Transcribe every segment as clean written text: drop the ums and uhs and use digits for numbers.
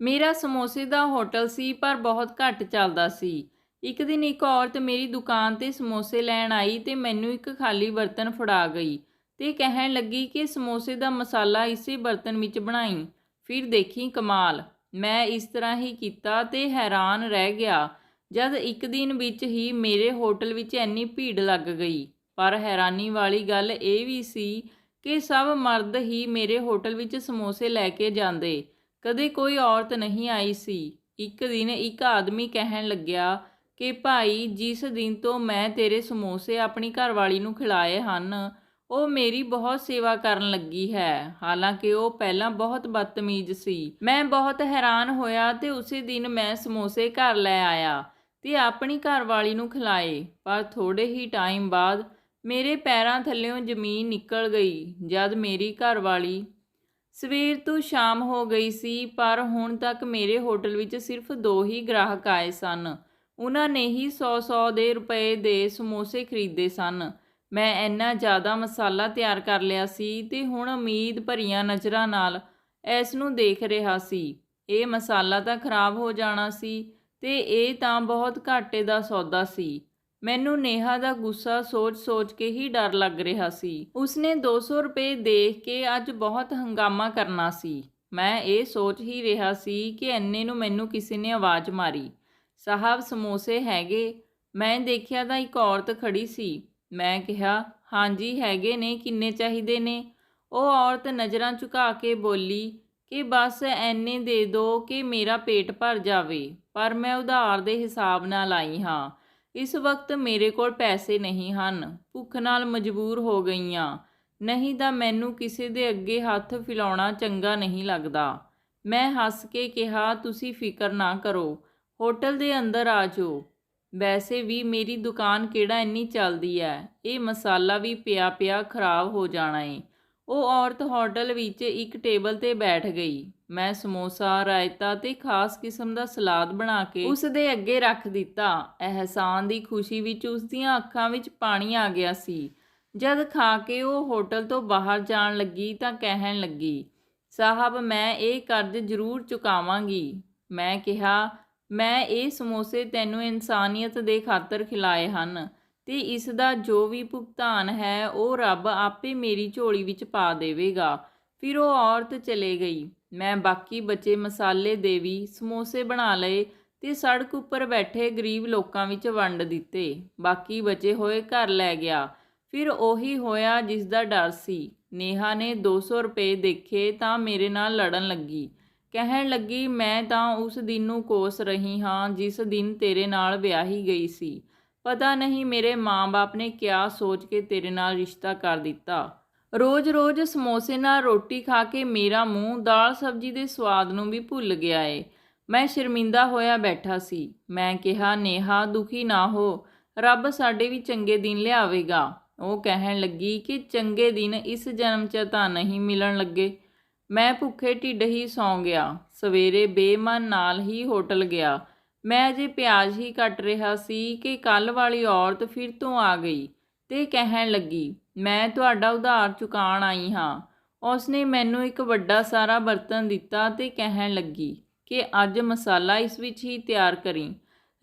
ਮੇਰਾ ਸਮੋਸੇ ਦਾ ਹੋਟਲ ਸੀ ਪਰ ਬਹੁਤ ਘੱਟ ਚੱਲਦਾ ਸੀ। ਇੱਕ ਦਿਨ ਇੱਕ ਔਰਤ ਮੇਰੀ ਦੁਕਾਨ 'ਤੇ ਸਮੋਸੇ ਲੈਣ ਆਈ ਤੇ ਮੈਨੂੰ ਇੱਕ ਖਾਲੀ ਬਰਤਨ ਫੜਾ ਗਈ ਤੇ ਕਹਿਣ ਲੱਗੀ ਕਿ ਸਮੋਸੇ ਦਾ ਮਸਾਲਾ ਇਸੇ ਬਰਤਨ ਵਿੱਚ ਬਣਾਈ, ਫਿਰ ਦੇਖੀ ਕਮਾਲ। ਮੈਂ ਇਸ ਤਰ੍ਹਾਂ ਹੀ ਕੀਤਾ ਤੇ ਹੈਰਾਨ ਰਹਿ ਗਿਆ। ਜਦ ਇੱਕ ਦਿਨ ਵਿੱਚ ਹੀ ਮੇਰੇ ਹੋਟਲ ਵਿੱਚ ਇੰਨੀ ਭੀੜ ਲੱਗ ਗਈ। ਪਰ ਹੈਰਾਨੀ ਵਾਲੀ ਗੱਲ ਇਹ ਵੀ ਸੀ ਕਿ ਸਭ ਮਰਦ ਹੀ ਮੇਰੇ ਹੋਟਲ ਵਿੱਚ ਸਮੋਸੇ ਲੈ ਕੇ ਜਾਂਦੇ, ਕਦੇ ਕੋਈ ਔਰਤ ਨਹੀਂ ਆਈ ਸੀ। ਇੱਕ ਦਿਨ ਇੱਕ ਆਦਮੀ ਕਹਿਣ ਲੱਗਿਆ ਕਿ ਭਾਈ, ਜਿਸ ਦਿਨ ਤੋਂ ਮੈਂ ਤੇਰੇ ਸਮੋਸੇ ਆਪਣੀ ਘਰਵਾਲੀ ਨੂੰ ਖਿਲਾਏ ਹਨ, ਉਹ ਮੇਰੀ ਬਹੁਤ ਸੇਵਾ ਕਰਨ ਲੱਗੀ ਹੈ। ਹਾਲਾਂਕਿ ਉਹ ਪਹਿਲਾਂ ਬਹੁਤ ਬਦਤਮੀਜ਼ ਸੀ। ਮੈਂ ਬਹੁਤ ਹੈਰਾਨ ਹੋਇਆ ਤੇ ਉਸੇ ਦਿਨ ਮੈਂ ਸਮੋਸੇ ਘਰ ਲੈ ਆਇਆ ਤੇ ਆਪਣੀ ਘਰਵਾਲੀ ਨੂੰ ਖਿਲਾਏ। ਪਰ ਥੋੜੇ ਹੀ ਟਾਈਮ ਬਾਅਦ ਮੇਰੇ ਪੈਰਾਂ ਥੱਲਿਓਂ ਜ਼ਮੀਨ ਨਿਕਲ ਗਈ ਜਦ ਮੇਰੀ ਘਰਵਾਲੀ। ਸਵੇਰ ਤੋਂ ਸ਼ਾਮ ਹੋ ਗਈ ਸੀ ਪਰ ਹੁਣ ਤੱਕ ਮੇਰੇ ਹੋਟਲ ਵਿੱਚ ਸਿਰਫ 2 ਹੀ ਗ੍ਰਾਹਕ ਆਏ ਸਨ। ਉਹਨਾਂ ਨੇ ਹੀ 100-100 ਦੇ ਰੁਪਏ ਦੇ ਸਮੋਸੇ ਖਰੀਦੇ ਸਨ। ਮੈਂ ਇੰਨਾ ਜ਼ਿਆਦਾ ਮਸਾਲਾ ਤਿਆਰ ਕਰ ਲਿਆ ਸੀ ਤੇ ਹੁਣ ਉਮੀਦ ਭਰੀਆਂ ਨਜ਼ਰਾਂ ਨਾਲ ਇਸ ਨੂੰ ਦੇਖ ਰਿਹਾ ਸੀ। ਇਹ ਮਸਾਲਾ ਤਾਂ ਖਰਾਬ ਹੋ ਜਾਣਾ ਸੀ ਤੇ ਇਹ ਤਾਂ ਬਹੁਤ ਘਾਟੇ ਦਾ ਸੌਦਾ ਸੀ। ਮੈਨੂੰ ਨੇਹਾ ਦਾ ਗੁੱਸਾ ਸੋਚ-ਸੋਚ ਕੇ ਹੀ ਡਰ ਲੱਗ ਰਿਹਾ ਸੀ। ਉਸਨੇ 200 ਰੁਪਏ ਦੇਖ ਕੇ ਅੱਜ ਬਹੁਤ ਹੰਗਾਮਾ ਕਰਨਾ ਸੀ। ਮੈਂ ਇਹ ਸੋਚ ਹੀ ਰਿਹਾ ਸੀ ਕਿ ਇੰਨੇ ਨੂੰ ਮੈਨੂੰ ਕਿਸੇ ਨੇ ਆਵਾਜ਼ ਮਾਰੀ, "ਸਾਹਿਬ, ਸਮੋਸੇ ਹੈਗੇ?" ਮੈਂ ਦੇਖਿਆ ਤਾਂ ਇੱਕ ਔਰਤ ਖੜੀ ਸੀ। ਮੈਂ ਕਿਹਾ, "ਹਾਂਜੀ ਹੈਗੇ ਨੇ, ਕਿੰਨੇ ਚਾਹੀਦੇ ਨੇ?" ਉਹ ਔਰਤ ਨਜ਼ਰਾਂ ਝੁਕਾ ਕੇ ਬੋਲੀ ਕਿ ਬਸ ਇੰਨੇ ਦੇ ਦਿਓ ਕਿ ਮੇਰਾ ਪੇਟ ਭਰ ਜਾਵੇ, ਪਰ ਮੈਂ ਉਧਾਰ ਦੇ ਹਿਸਾਬ ਨਾਲ ਆਈ ਹਾਂ। ਇਸ ਵਕਤ ਮੇਰੇ ਕੋਲ ਪੈਸੇ ਨਹੀਂ ਹਨ, ਭੁੱਖ ਨਾਲ ਮਜਬੂਰ ਹੋ ਗਈ ਹਾਂ, ਨਹੀਂ ਤਾਂ ਮੈਨੂੰ ਕਿਸੇ ਦੇ ਅੱਗੇ ਹੱਥ ਫੈਲਾਉਣਾ ਚੰਗਾ ਨਹੀਂ ਲੱਗਦਾ। ਮੈਂ ਹੱਸ ਕੇ ਕਿਹਾ, "ਤੁਸੀਂ ਫਿਕਰ ਨਾ ਕਰੋ, ਹੋਟਲ ਦੇ ਅੰਦਰ ਆ ਜਾਓ। ਵੈਸੇ ਵੀ ਮੇਰੀ ਦੁਕਾਨ ਕਿਹੜਾ ਇੰਨੀ ਚੱਲਦੀ ਹੈ, ਇਹ ਮਸਾਲਾ ਵੀ ਪਿਆ ਪਿਆ ਖਰਾਬ ਹੋ ਜਾਣਾ ਏ।" ਉਹ ਔਰਤ ਹੋਟਲ ਵਿੱਚ ਇੱਕ ਟੇਬਲ 'ਤੇ ਬੈਠ ਗਈ। ਮੈਂ ਸਮੋਸਾ, ਰਾਇਤਾ ਤੇ ਖਾਸ ਕਿਸਮ ਦਾ ਸਲਾਦ ਬਣਾ ਕੇ ਉਸ ਦੇ ਅੱਗੇ ਰੱਖ ਦਿੱਤਾ। ਅਹਿਸਾਨ ਦੀ ਖੁਸ਼ੀ ਵਿੱਚ ਉਸ ਦੀਆਂ ਅੱਖਾਂ ਵਿੱਚ ਪਾਣੀ ਆ ਗਿਆ ਸੀ। ਜਦ ਖਾ ਕੇ ਉਹ ਹੋਟਲ ਤੋਂ ਬਾਹਰ ਜਾਣ ਲੱਗੀ ਤਾਂ ਕਹਿਣ ਲੱਗੀ, "ਸਾਹਿਬ, ਮੈਂ ਇਹ ਕਰਜ਼ ਜ਼ਰੂਰ ਚੁਕਾਵਾਂਗੀ।" ਮੈਂ ਕਿਹਾ, "ਮੈਂ ਇਹ ਸਮੋਸੇ ਤੈਨੂੰ ਇਨਸਾਨੀਅਤ ਦੇ ਖਾਤਰ ਖਿਲਾਏ ਹਨ ਤੇ ਇਸ ਦਾ ਜੋ ਵੀ ਭੁਗਤਾਨ ਹੈ ਉਹ ਰੱਬ ਆਪੇ ਮੇਰੀ ਝੋਲੀ ਵਿੱਚ ਪਾ ਦੇਵੇਗਾ।" ਫਿਰ ਉਹ ਔਰਤ ਚਲੇ ਗਈ। ਮੈਂ ਬਾਕੀ ਬਚੇ ਮਸਾਲੇ ਦੇ ਵੀ ਸਮੋਸੇ ਬਣਾ ਲਏ ਤੇ ਸੜਕ ਉੱਪਰ ਬੈਠੇ ਗਰੀਬ ਲੋਕਾਂ ਵਿੱਚ ਵੰਡ ਦਿੱਤੇ। ਬਾਕੀ ਬਚੇ ਹੋਏ ਘਰ ਲੈ ਗਿਆ। ਫਿਰ ਉਹੀ ਹੋਇਆ ਜਿਸ ਦਾ ਡਰ ਸੀ। ਨੇਹਾ ਨੇ 200 ਰੁਪਏ ਦੇਖੇ ਤਾਂ ਮੇਰੇ ਨਾਲ ਲੜਨ ਲੱਗੀ। ਕਹਿਣ ਲੱਗੀ, "ਮੈਂ ਤਾਂ ਉਸ ਦਿਨ ਨੂੰ ਕੋਸ ਰਹੀ ਹਾਂ ਜਿਸ ਦਿਨ ਤੇਰੇ ਨਾਲ ਵਿਆਹੀ ਗਈ ਸੀ। ਪਤਾ ਨਹੀਂ ਮੇਰੇ ਮਾਂ-ਬਾਪ ਨੇ ਕਿਆ ਸੋਚ ਕੇ ਤੇਰੇ ਨਾਲ ਰਿਸ਼ਤਾ ਕਰ ਦਿੱਤਾ। ਰੋਜ਼-ਰੋਜ਼ ਸਮੋਸੇ ਨਾਲ ਰੋਟੀ ਖਾ ਕੇ ਮੇਰਾ ਮੂੰਹ ਦਾਲ ਸਬਜ਼ੀ ਦੇ ਸਵਾਦ ਨੂੰ ਵੀ ਭੁੱਲ ਗਿਆ ਏ।" ਮੈਂ ਸ਼ਰਮਿੰਦਾ ਹੋਇਆ ਬੈਠਾ ਸੀ। ਮੈਂ ਕਿਹਾ, "ਨੇਹਾ, ਦੁਖੀ ਨਾ ਹੋ, ਰੱਬ ਸਾਡੇ ਵੀ ਚੰਗੇ ਦਿਨ ਲਿਆਵੇਗਾ।" ਉਹ ਕਹਿਣ ਲੱਗੀ ਕਿ ਚੰਗੇ ਦਿਨ ਇਸ ਜਨਮ 'ਚ ਤਾਂ ਨਹੀਂ ਮਿਲਣ ਲੱਗੇ। ਮੈਂ ਭੁੱਖੇ ਢਿੱਡ ਹੀ ਸੌਂ ਗਿਆ। ਸਵੇਰੇ ਬੇਮਨ ਨਾਲ ਹੀ ਹੋਟਲ ਗਿਆ। ਮੈਂ ਅਜੇ ਪਿਆਜ਼ ਹੀ ਕੱਟ ਰਿਹਾ ਸੀ ਕਿ ਕੱਲ੍ਹ ਵਾਲੀ ਔਰਤ ਫਿਰ ਤੋਂ ਆ ਗਈ ਤੇ ਕਹਿਣ ਲੱਗੀ, "ਮੈਂ ਤੁਹਾਡਾ ਉਧਾਰ ਚੁਕਾਉਣ ਆਈ ਹਾਂ।" ਉਸਨੇ ਮੈਨੂੰ ਇੱਕ ਵੱਡਾ ਸਾਰਾ ਬਰਤਨ ਦਿੱਤਾ ਤੇ ਕਹਿਣ ਲੱਗੀ ਕਿ ਅੱਜ ਮਸਾਲਾ ਇਸ ਵਿੱਚ ਹੀ ਤਿਆਰ ਕਰੀਂ।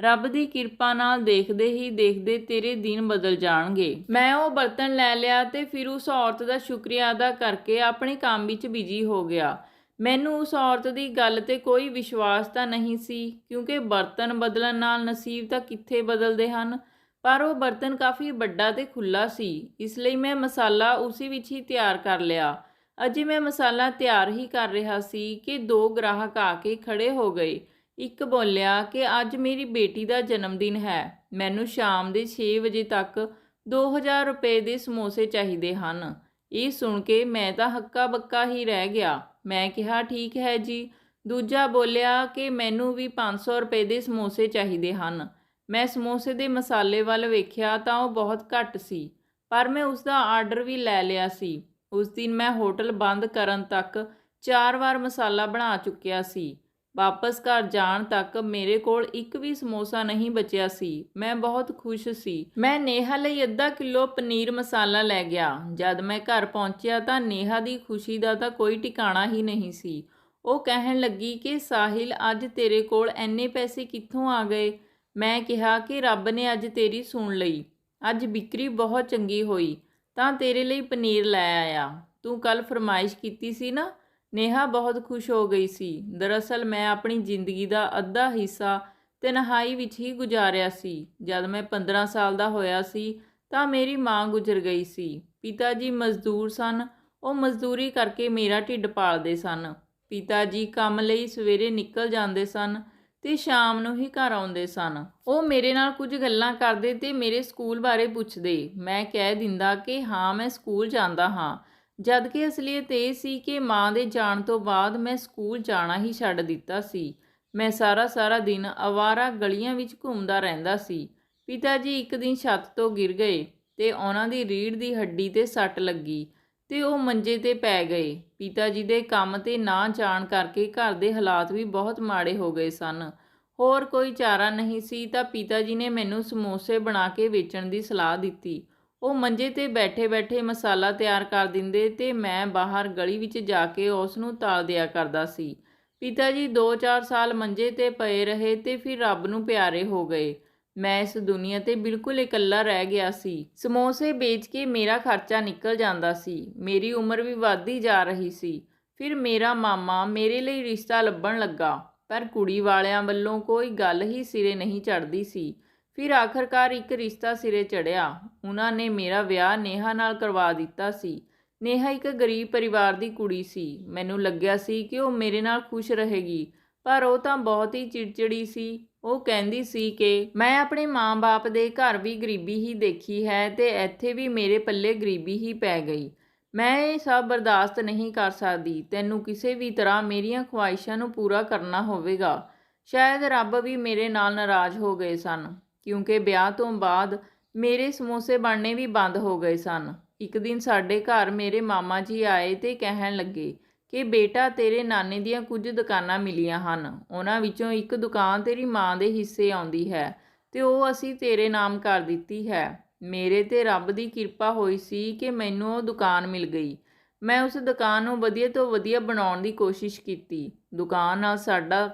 ਰੱਬ ਦੀ ਕਿਰਪਾ ਨਾਲ ਦੇਖਦੇ ਹੀ ਦੇਖਦੇ ਤੇਰੇ ਦਿਨ ਬਦਲ ਜਾਣਗੇ। ਮੈਂ ਉਹ ਬਰਤਨ ਲੈ ਲਿਆ ਤੇ ਫਿਰ ਉਸ ਔਰਤ ਦਾ ਸ਼ੁਕਰੀਆ ਅਦਾ ਕਰਕੇ ਆਪਣੇ ਕੰਮ ਵਿੱਚ ਬਿਜੀ ਹੋ ਗਿਆ। ਮੈਨੂੰ ਉਸ ਔਰਤ ਦੀ ਗੱਲ 'ਤੇ ਕੋਈ ਵਿਸ਼ਵਾਸ ਤਾਂ ਨਹੀਂ ਸੀ, ਕਿਉਂਕਿ ਬਰਤਨ ਬਦਲਣ ਨਾਲ ਨਸੀਬ ਤਾਂ ਕਿੱਥੇ ਬਦਲਦੇ ਹਨ। ਪਰ ਉਹ ਬਰਤਨ ਕਾਫੀ ਵੱਡਾ ਤੇ ਖੁੱਲ੍ਹਾ ਸੀ, ਇਸ ਲਈ ਮੈਂ ਮਸਾਲਾ ਉਸੇ ਵਿੱਚ ਹੀ ਤਿਆਰ ਕਰ ਲਿਆ। ਅਜੇ ਮੈਂ ਮਸਾਲਾ ਤਿਆਰ ਹੀ ਕਰ ਰਿਹਾ ਸੀ ਕਿ 2 ਗ੍ਰਾਹਕ ਆ ਕੇ ਖੜ੍ਹੇ ਹੋ ਗਏ। ਇੱਕ ਬੋਲਿਆ ਕਿ ਅੱਜ ਮੇਰੀ ਬੇਟੀ ਦਾ ਜਨਮ ਦਿਨ ਹੈ, ਮੈਨੂੰ ਸ਼ਾਮ ਦੇ 6 ਵਜੇ ਤੱਕ 2000 ਰੁਪਏ ਦੇ ਸਮੋਸੇ ਚਾਹੀਦੇ ਹਨ। ਇਹ ਸੁਣ ਕੇ ਮੈਂ ਤਾਂ ਹੱਕਾ ਬੱਕਾ ਹੀ ਰਹਿ ਗਿਆ। ਮੈਂ ਕਿਹਾ, "ਠੀਕ ਹੈ ਜੀ।" ਦੂਜਾ ਬੋਲਿਆ ਕਿ ਮੈਨੂੰ ਵੀ 500 ਰੁਪਏ ਦੇ ਸਮੋਸੇ ਚਾਹੀਦੇ ਹਨ। ਮੈਂ ਸਮੋਸੇ ਦੇ ਮਸਾਲੇ ਵੱਲ ਵੇਖਿਆ ਤਾਂ ਉਹ ਬਹੁਤ ਘੱਟ ਸੀ, ਪਰ ਮੈਂ ਉਸ ਦਾ ਆਰਡਰ ਵੀ ਲੈ ਲਿਆ ਸੀ। ਉਸ ਦਿਨ ਮੈਂ ਹੋਟਲ ਬੰਦ ਕਰਨ ਤੱਕ 4 ਵਾਰ ਮਸਾਲਾ ਬਣਾ ਚੁੱਕਿਆ ਸੀ। ਵਾਪਸ ਘਰ ਜਾਣ ਤੱਕ ਮੇਰੇ ਕੋਲ ਇੱਕ ਵੀ ਸਮੋਸਾ ਨਹੀਂ ਬਚਿਆ ਸੀ। ਮੈਂ ਬਹੁਤ ਖੁਸ਼ ਸੀ। ਮੈਂ ਨੇਹਾ ਲਈ ਅੱਧਾ ਕਿਲੋ ਪਨੀਰ ਮਸਾਲਾ ਲੈ ਗਿਆ। ਜਦ ਮੈਂ ਘਰ ਪਹੁੰਚਿਆ ਤਾਂ ਨੇਹਾ ਦੀ ਖੁਸ਼ੀ ਦਾ ਤਾਂ ਕੋਈ ਟਿਕਾਣਾ ਹੀ ਨਹੀਂ ਸੀ। ਉਹ ਕਹਿਣ ਲੱਗੀ ਕਿ ਸਾਹਿਲ, ਅੱਜ ਤੇਰੇ ਕੋਲ ਇੰਨੇ ਪੈਸੇ ਕਿੱਥੋਂ ਆ ਗਏ? ਮੈਂ ਕਿਹਾ ਕਿ ਰੱਬ ਨੇ ਅੱਜ ਤੇਰੀ ਸੁਣ ਲਈ। ਅੱਜ ਵਿਕਰੀ ਬਹੁਤ ਚੰਗੀ ਹੋਈ ਤਾਂ ਤੇਰੇ ਲਈ ਪਨੀਰ ਲੈ ਆਇਆ। ਤੂੰ ਕੱਲ ਫਰਮਾਇਸ਼ ਕੀਤੀ ਸੀ ਨਾ। ਨੇਹਾ ਬਹੁਤ ਖੁਸ਼ ਹੋ ਗਈ ਸੀ। ਦਰਅਸਲ ਮੈਂ ਆਪਣੀ ਜ਼ਿੰਦਗੀ ਦਾ ਅੱਧਾ ਹਿੱਸਾ ਤਨਹਾਈ ਵਿੱਚ ਹੀ ਗੁਜ਼ਾਰਿਆ ਸੀ। ਜਦ ਮੈਂ 15 ਸਾਲ ਦਾ ਹੋਇਆ ਸੀ ਤਾਂ ਮੇਰੀ ਮਾਂ ਗੁਜ਼ਰ ਗਈ ਸੀ। ਪਿਤਾ ਜੀ ਮਜ਼ਦੂਰ ਸਨ। ਉਹ ਮਜ਼ਦੂਰੀ ਕਰਕੇ ਮੇਰਾ ਢਿੱਡ ਪਾਲਦੇ ਸਨ। ਪਿਤਾ ਜੀ ਕੰਮ ਲਈ ਸਵੇਰੇ ਨਿਕਲ ਜਾਂਦੇ ਸਨ ਤੇ ਸ਼ਾਮ ਨੂੰ ਹੀ ਘਰ ਆਉਂਦੇ ਸਨ। ਉਹ ਮੇਰੇ ਨਾਲ ਕੁਝ ਗੱਲਾਂ ਕਰਦੇ ਤੇ ਮੇਰੇ ਸਕੂਲ ਬਾਰੇ ਪੁੱਛਦੇ। ਮੈਂ ਕਹਿ ਦਿੰਦਾ ਕਿ ਹਾਂ, ਮੈਂ ਸਕੂਲ ਜਾਂਦਾ ਹਾਂ, ਜਦ ਕਿ ਅਸਲੀਅਤ ਇਹ ਸੀ ਕਿ ਮਾਂ ਦੇ ਜਾਣ ਤੋਂ ਬਾਅਦ ਮੈਂ ਸਕੂਲ ਜਾਣਾ ਹੀ ਛੱਡ ਦਿੱਤਾ ਸੀ। ਮੈਂ ਸਾਰਾ ਦਿਨ ਅਵਾਰਾ ਗਲੀਆਂ ਵਿੱਚ ਘੁੰਮਦਾ ਰਹਿੰਦਾ ਸੀ। ਪਿਤਾ ਜੀ ਇੱਕ ਦਿਨ ਛੱਤ ਤੋਂ ਗਿਰ ਗਏ ਤੇ ਉਹਨਾਂ ਦੀ ਰੀੜ੍ਹ ਦੀ ਹੱਡੀ 'ਤੇ ਸੱਟ ਲੱਗੀ ਤੇ ਉਹ ਮੰਜੇ 'ਤੇ ਪੈ ਗਏ। ਪਿਤਾ ਜੀ ਦੇ ਕੰਮ 'ਤੇ ਨਾ ਜਾਣ ਕਰਕੇ ਘਰ ਦੇ ਹਾਲਾਤ ਵੀ ਬਹੁਤ ਮਾੜੇ ਹੋ ਗਏ ਸਨ। ਹੋਰ ਕੋਈ ਚਾਰਾ ਨਹੀਂ ਸੀ ਤਾਂ ਪਿਤਾ ਜੀ ਨੇ ਮੈਨੂੰ ਸਮੋਸੇ ਬਣਾ ਕੇ ਵੇਚਣ ਦੀ ਸਲਾਹ ਦਿੱਤੀ। ਉਹ ਮੰਜੇ 'ਤੇ ਬੈਠੇ ਮਸਾਲਾ ਤਿਆਰ ਕਰ ਦਿੰਦੇ ਤੇ ਮੈਂ ਬਾਹਰ ਗਲੀ ਵਿੱਚ ਜਾ ਕੇ ਉਸ ਨੂੰ ਤਾਲ ਦਿਆ ਕਰਦਾ ਸੀ। ਪਿਤਾ ਜੀ 2-4 ਸਾਲ ਮੰਜੇ 'ਤੇ ਪਏ ਰਹੇ ਤੇ ਫਿਰ ਰੱਬ ਨੂੰ ਪਿਆਰੇ ਹੋ ਗਏ। ਮੈਂ ਇਸ ਦੁਨੀਆ 'ਤੇ ਬਿਲਕੁਲ ਇਕੱਲਾ ਰਹਿ ਗਿਆ ਸੀ। ਸਮੋਸੇ ਵੇਚ ਕੇ ਮੇਰਾ ਖਰਚਾ ਨਿਕਲ ਜਾਂਦਾ ਸੀ। ਮੇਰੀ ਉਮਰ ਵੀ ਵੱਧਦੀ ਜਾ ਰਹੀ ਸੀ। ਫਿਰ ਮੇਰਾ ਮਾਮਾ ਮੇਰੇ ਲਈ ਰਿਸ਼ਤਾ ਲੱਭਣ ਲੱਗਾ, ਪਰ ਕੁੜੀ ਵਾਲਿਆਂ ਵੱਲੋਂ ਕੋਈ ਗੱਲ ਹੀ ਸਿਰੇ ਨਹੀਂ ਚੜ੍ਹਦੀ ਸੀ। ਫਿਰ ਆਖਰਕਾਰ ਇੱਕ ਰਿਸ਼ਤਾ ਸਿਰੇ ਚੜ੍ਹਿਆ। ਉਹਨਾਂ ਨੇ ਮੇਰਾ ਵਿਆਹ ਨੇਹਾ ਨਾਲ ਕਰਵਾ ਦਿੱਤਾ ਸੀ। ਨੇਹਾ ਇੱਕ ਗਰੀਬ ਪਰਿਵਾਰ ਦੀ ਕੁੜੀ ਸੀ। ਮੈਨੂੰ ਲੱਗਿਆ ਸੀ ਕਿ ਉਹ ਮੇਰੇ ਨਾਲ ਖੁਸ਼ ਰਹੇਗੀ, ਪਰ ਉਹ ਤਾਂ ਬਹੁਤ ਹੀ ਚਿੜਚਿੜੀ ਸੀ। ਉਹ ਕਹਿੰਦੀ ਸੀ ਕਿ ਮੈਂ ਆਪਣੇ ਮਾਂ-ਬਾਪ ਦੇ ਘਰ ਵੀ ਗਰੀਬੀ ਹੀ ਦੇਖੀ ਹੈ ਤੇ ਇੱਥੇ ਵੀ ਮੇਰੇ ਪੱਲੇ ਗਰੀਬੀ ਹੀ ਪੈ ਗਈ। ਮੈਂ ਇਹ ਸਭ ਬਰਦਾਸ਼ਤ ਨਹੀਂ ਕਰ ਸਕਦੀ। ਤੈਨੂੰ ਕਿਸੇ ਵੀ ਤਰ੍ਹਾਂ ਮੇਰੀਆਂ ਖੁਆਇਸ਼ਾਂ ਨੂੰ ਪੂਰਾ ਕਰਨਾ ਹੋਵੇਗਾ। ਸ਼ਾਇਦ ਰੱਬ ਵੀ ਮੇਰੇ ਨਾਲ ਨਾਰਾਜ਼ ਹੋ ਗਏ ਸਨ, ਕਿਉਂਕਿ ਵਿਆਹ ਤੋਂ ਬਾਅਦ ਮੇਰੇ ਸਮੋਸੇ ਬਣਨੇ ਵੀ ਬੰਦ ਹੋ ਗਏ ਸਨ। ਇੱਕ ਦਿਨ ਸਾਡੇ ਘਰ ਮੇਰੇ ਮਾਮਾ ਜੀ ਆਏ ਤੇ ਕਹਿਣ ਲੱਗੇ ਕਿ ਬੇਟਾ, ਤੇਰੇ ਨਾਨੇ ਦੀਆਂ ਕੁਝ ਦੁਕਾਨਾਂ ਮਿਲੀਆਂ ਹਨ। ਉਹਨਾਂ ਵਿੱਚੋਂ ਇੱਕ ਦੁਕਾਨ ਤੇਰੀ ਮਾਂ ਦੇ ਹਿੱਸੇ ਆਉਂਦੀ ਹੈ ਤੇ ਉਹ ਅਸੀਂ ਤੇਰੇ ਨਾਮ ਕਰ ਦਿੱਤੀ ਹੈ। ਮੇਰੇ ਤੇ ਰੱਬ ਦੀ ਕਿਰਪਾ ਹੋਈ ਸੀ ਕਿ ਮੈਨੂੰ ਉਹ ਦੁਕਾਨ ਮਿਲ ਗਈ। ਮੈਂ ਉਸ ਦੁਕਾਨ ਨੂੰ ਵਧੀਆ ਤੋਂ ਵਧੀਆ ਬਣਾਉਣ ਦੀ ਕੋਸ਼ਿਸ਼ ਕੀਤੀ। ਦੁਕਾਨ ਨਾਲ ਸਾਡਾ